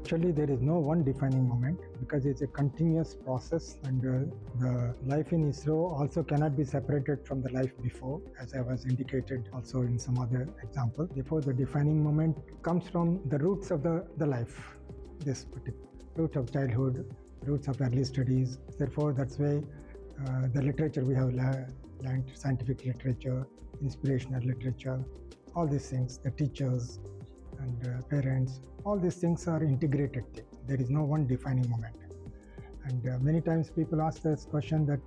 Actually, there is no one defining moment because it's a continuous process, and the life in ISRO also cannot be separated from the life before, as I was indicated also in some other example. Therefore, the defining moment comes from the roots of the life, this particular root of childhood, roots of early studies. Therefore, that's why the literature we have learned, scientific literature, inspirational literature, all these things, the teachers and parents, all these things are integrated thing. There is no one defining moment. And many times people ask this question that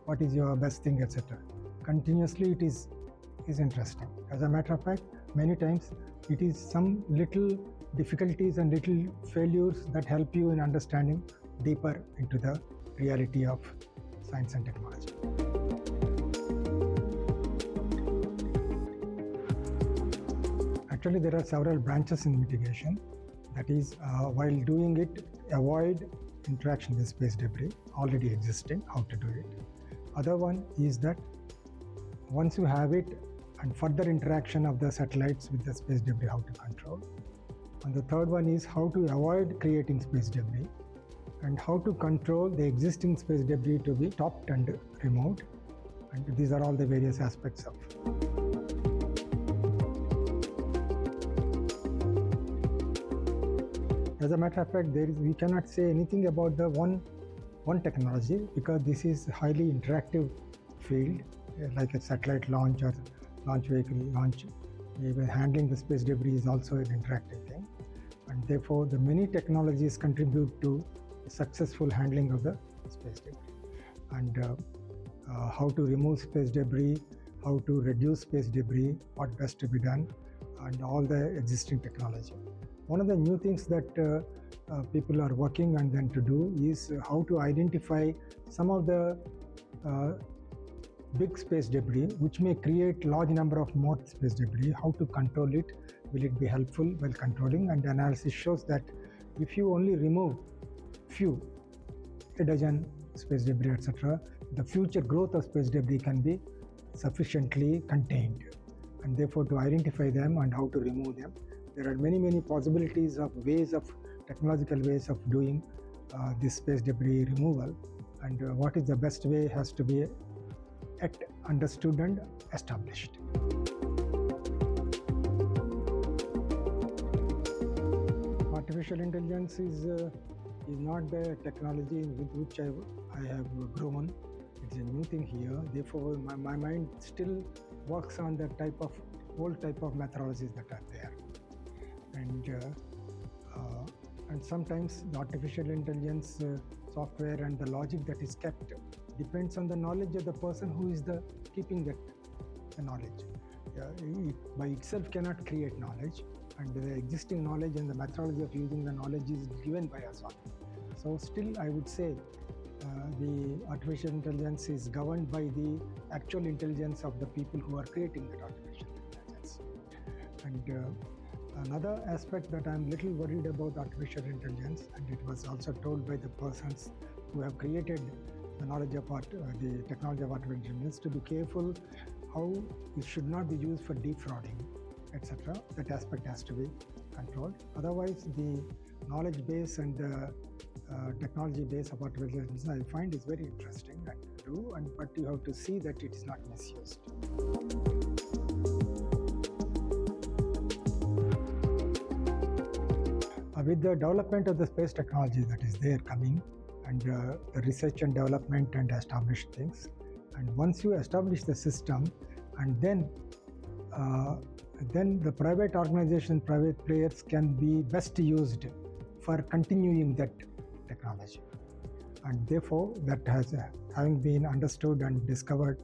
what is your best thing, etc. Continuously it is interesting. As a matter of fact, many times it is some little difficulties and little failures that help you in understanding deeper into the reality of science and technology. Actually, there are several branches in mitigation. That is, while doing it, avoid interaction with space debris already existing, how to do it. Other one is that once you have it, and further interaction of the satellites with the space debris, how to control. And the third one is how to avoid creating space debris and how to control the existing space debris to be stopped and removed. And these are all the various aspects of. As a matter of fact, we cannot say anything about the one technology because this is a highly interactive field, like a satellite launch or launch vehicle launch. Even handling the space debris is also an interactive thing, and therefore the many technologies contribute to the successful handling of the space debris. And how to remove space debris, how to reduce space debris, what best to be done, and all the existing technology. One of the new things that people are working on then to do is how to identify some of the big space debris which may create large number of more space debris, how to control it, will it be helpful while controlling, and the analysis shows that if you only remove a dozen space debris, etc., the future growth of space debris can be sufficiently contained. And therefore, to identify them and how to remove them, there are many possibilities of technological ways of doing this space debris removal. And what is the best way has to be understood and established. Artificial intelligence is not the technology with which I have grown. It's a new thing here. Therefore, my mind still works on the old type of methodologies that are there. And sometimes the artificial intelligence software and the logic that is kept depends on the knowledge of the person who is keeping the knowledge. It by itself cannot create knowledge, and the existing knowledge and the methodology of using the knowledge is given by us all. So still I would say the artificial intelligence is governed by the actual intelligence of the people who are creating that artificial intelligence. And another aspect that I'm little worried about artificial intelligence, and it was also told by the persons who have created the knowledge of the technology of artificial intelligence, to be careful how it should not be used for defrauding, etc. That aspect has to be controlled. Otherwise, the knowledge base and the technology base of artificial intelligence I find is very interesting and to do, but you have to see that it is not misused. With the development of the space technology that is there coming, and the research and development and established things, and once you establish the system, and then the private organization, private players can be best used for continuing that technology. And therefore, that has having been understood and discovered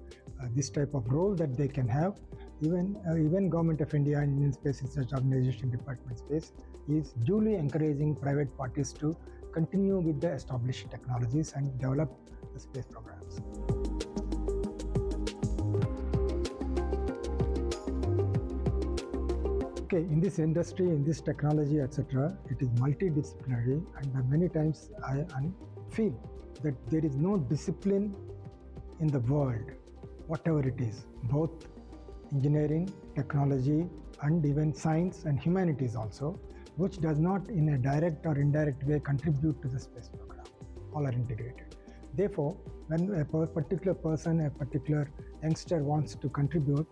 this type of role that they can have, even Government of India and Indian Space Research Organization Department Space is duly encouraging private parties to continue with the established technologies and develop the space programs. Okay, in this industry, in this technology, etc., it is multidisciplinary, and many times I feel that there is no discipline in the world, whatever it is, both engineering, technology, and even science and humanities also. which does not in a direct or indirect way contribute to the space program. All are integrated. Therefore, when a particular person, a particular youngster wants to contribute,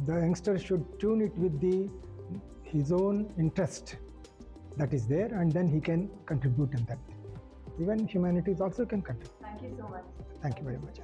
the youngster should tune it with his own interest that is there, and then he can contribute in that. Even humanities also can contribute. Thank you so much. Thank you very much.